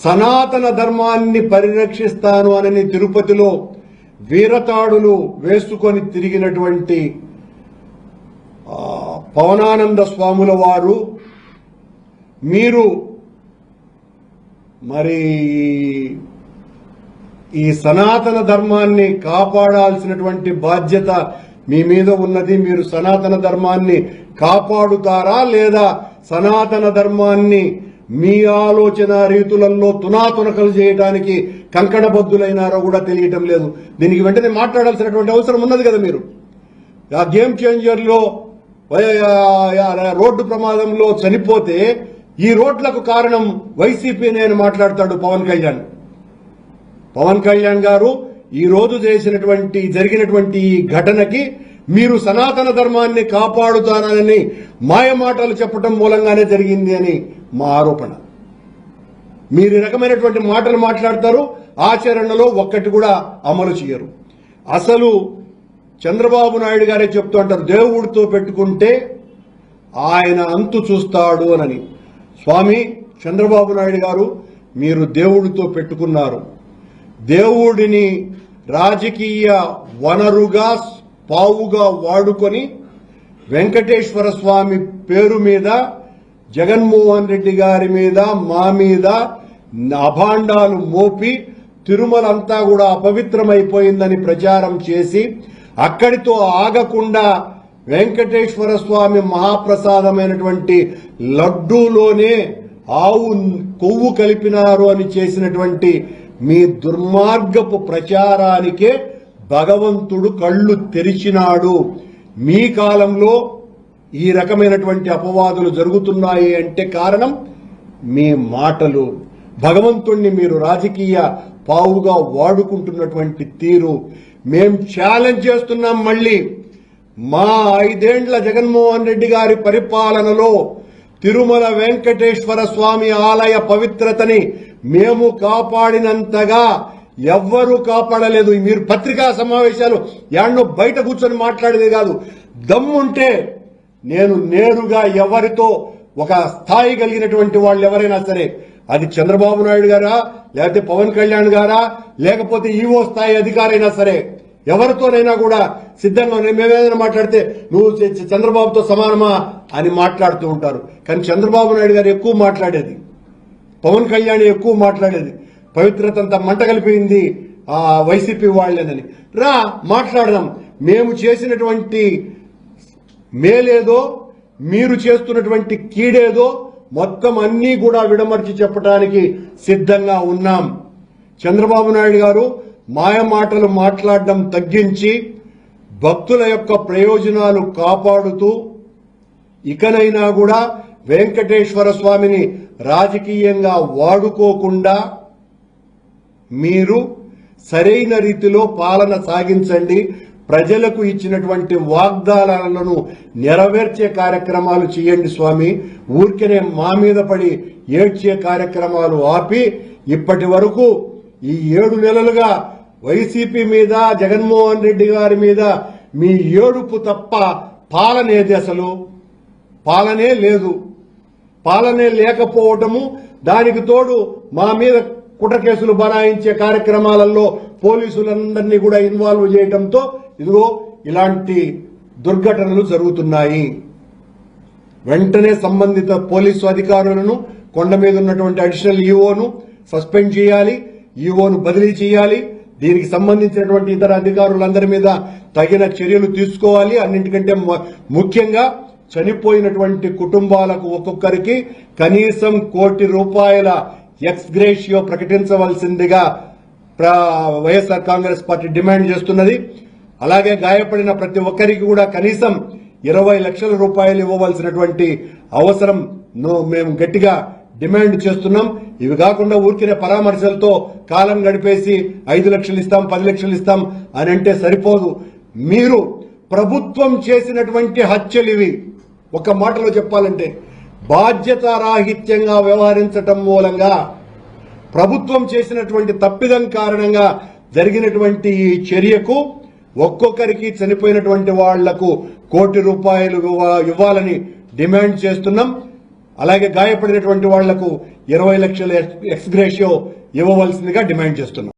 సనాతన ధర్మాన్ని పరిరక్షిస్తాను అని తిరుపతిలో వీరతాడులు వేసుకొని తిరిగినటువంటి పవనానంద స్వాముల వారు మీరు మరి ఈ సనాతన ధర్మాన్ని కాపాడాల్సినటువంటి బాధ్యత మీ మీద ఉన్నది. మీరు సనాతన ధర్మాన్ని కాపాడుతారా లేదా సనాతన ధర్మాన్ని మీ ఆలోచన రీతులలో తునాతునకలు చేయడానికి కంకణబద్దులైనారో కూడా తెలియటం లేదు. దీనికి వెంటనే మాట్లాడాల్సినటువంటి అవసరం ఉన్నది కదా. మీరు ఆ గేమ్ చేంజర్లో రోడ్డు ప్రమాదంలో చనిపోతే ఈ రోడ్లకు కారణం వైసీపీనే అని మాట్లాడతాడు పవన్ కళ్యాణ్. పవన్ కళ్యాణ్ గారు ఈ రోజు జరిగినటువంటి ఈ ఘటనకి మీరు సనాతన ధర్మాన్ని కాపాడుతారని మాయమాటలు చెప్పడం మూలంగానే జరిగింది అని మా ఆరోపణ. మీరు ఈ రకమైనటువంటి మాటలు మాట్లాడతారు, ఆచరణలో ఒక్కటి కూడా అమలు చేయరు. అసలు చంద్రబాబు నాయుడు గారే చెప్తూ అంటారు, దేవుడితో పెట్టుకుంటే ఆయన అంతు చూస్తాడు అని. స్వామి చంద్రబాబు నాయుడు గారు, మీరు దేవుడితో పెట్టుకున్నారు. దేవుడిని రాజకీయ వనరుగా పావుగా వాడుకొని వెంకటేశ్వర స్వామి పేరు మీద జగన్మోహన్ రెడ్డి గారి మీద మా మీద అభాండాలు మోపి తిరుమలంతా కూడా అపవిత్రమైపోయిందని ప్రచారం చేసి అక్కడితో ఆగకుండా వెంకటేశ్వర స్వామి మహాప్రసాదమైనటువంటి లడ్డూలోనే ఆవు కొవ్వు కలిపినారు అని చేసినటువంటి మీ దుర్మార్గపు ప్రచారానికే భగవంతుడు కళ్ళు తెరిచినాడు. మీ కాలంలో ఈ రకమైనటువంటి అపవాదులు జరుగుతున్నాయి అంటే కారణం మీ మాటలు. భగవంతుణ్ణి మీరు రాజకీయ పావుగా వాడుకుంటున్నటువంటి తీరు. మేం ఛాలెంజ్ చేస్తున్నాం. మళ్ళీ మా 5 ఏండ్ల జగన్మోహన్ రెడ్డి గారి పరిపాలనలో తిరుమల వెంకటేశ్వర స్వామి ఆలయ పవిత్రతని మేము కాపాడినంతగా ఎవ్వరూ కాపాడలేదు. మీరు పత్రికా సమావేశాలు యాడ్నో బయట కూర్చొని మాట్లాడేది కాదు. దమ్ముంటే నేను నేరుగా ఎవరితో ఒక స్థాయి కలిగినటువంటి వాళ్ళు ఎవరైనా సరే, అది చంద్రబాబు నాయుడు గారా లేకపోతే పవన్ కళ్యాణ్ గారా లేకపోతే ఈవో స్థాయి అధికారైనా సరే, ఎవరితోనైనా కూడా సిద్ధంగా మేమేదైనా మాట్లాడితే నువ్వు చంద్రబాబుతో సమానమా అని మాట్లాడుతూ ఉంటారు. కానీ చంద్రబాబు నాయుడు గారు ఎక్కువ మాట్లాడేది, పవన్ కళ్యాణ్ ఎక్కువ మాట్లాడేది. పవిత్రత అంతా మంట కలిపింది వైసీపీ వాళ్ళేనని. రా మాట్లాడదాం. మేము చేసినటువంటి మేలేదో మీరు చేస్తున్నటువంటి కీడేదో మొత్తం అన్నీ కూడా విడమర్చి చెప్పడానికి సిద్ధంగా ఉన్నాం. చంద్రబాబు నాయుడు గారు మాయమాటలు మాట్లాడడం తగ్గించి భక్తుల యొక్క ప్రయోజనాలు కాపాడుతూ ఇకనైనా కూడా వెంకటేశ్వర స్వామిని రాజకీయంగా వాడుకోకుండా మీరు సరైన రీతిలో పాలన సాగించండి. ప్రజలకు ఇచ్చినటువంటి వాగ్దానాలను నెరవేర్చే కార్యక్రమాలు చేయండి స్వామి. ఊరికనే మా మీద పడి ఏడ్చే కార్యక్రమాలు ఆపి ఇప్పటి వరకు ఈ 7 నెలలుగా వైసీపీ మీద జగన్మోహన్ రెడ్డి గారి మీద మీ ఏడుపు తప్ప పాలనేది అసలు పాలనే లేదు. పాలనే లేకపోవటము, దానికి తోడు మా మీద కుట్ర కేసులు బనాయించే కార్యక్రమాలలో పోలీసులందరినీ కూడా ఇన్వాల్వ్ చేయడంతో ఇదిగో ఇలాంటి దుర్ఘటనలు జరుగుతున్నాయి. వెంటనే సంబంధిత పోలీసు అధికారులను, కొండ మీద ఉన్నటువంటి అడిషనల్ ఈఓను సస్పెండ్ చేయాలి, ఈఓను బదిలీ చేయాలి. దీనికి సంబంధించినటువంటి ఇతర అధికారులందరి మీద తగిన చర్యలు తీసుకోవాలి. అన్నింటికంటే ముఖ్యంగా చనిపోయినటువంటి కుటుంబాలకు ఒక్కొక్కరికి కనీసం ₹1,00,00,000 ఎక్స్గ్రేషియో ప్రకటించవలసిందిగా వైఎస్ఆర్ కాంగ్రెస్ పార్టీ డిమాండ్ చేస్తున్నది. అలాగే గాయపడిన ప్రతి ఒక్కరికి కూడా కనీసం 20 లక్షల రూపాయలు ఇవ్వవలసినటువంటి అవసరం మేము గట్టిగా డిమాండ్ చేస్తున్నాం. ఇవి కాకుండా ఊరికినే పరామర్శలతో కాలం గడిపేసి 5 లక్షలు ఇస్తాం 10 లక్షలు ఇస్తాం అని అంటే సరిపోదు. మీరు ప్రభుత్వం చేసినటువంటి హత్యలు ఇవి. ఒక మాటలో చెప్పాలంటే బాధ్యతారాహిత్యంగా వ్యవహరించటం మూలంగా ప్రభుత్వం చేసినటువంటి తప్పిదం కారణంగా జరిగినటువంటి ఈ చర్యకు ఒక్కొక్కరికి చనిపోయినటువంటి వాళ్లకు ₹1,00,00,000 ఇవ్వాలని డిమాండ్ చేస్తున్నాం. అలాగే గాయపడినటువంటి వాళ్లకు 20 లక్షల ఎక్స్గ్రేషియో ఇవ్వవలసిందిగా డిమాండ్ చేస్తున్నాం.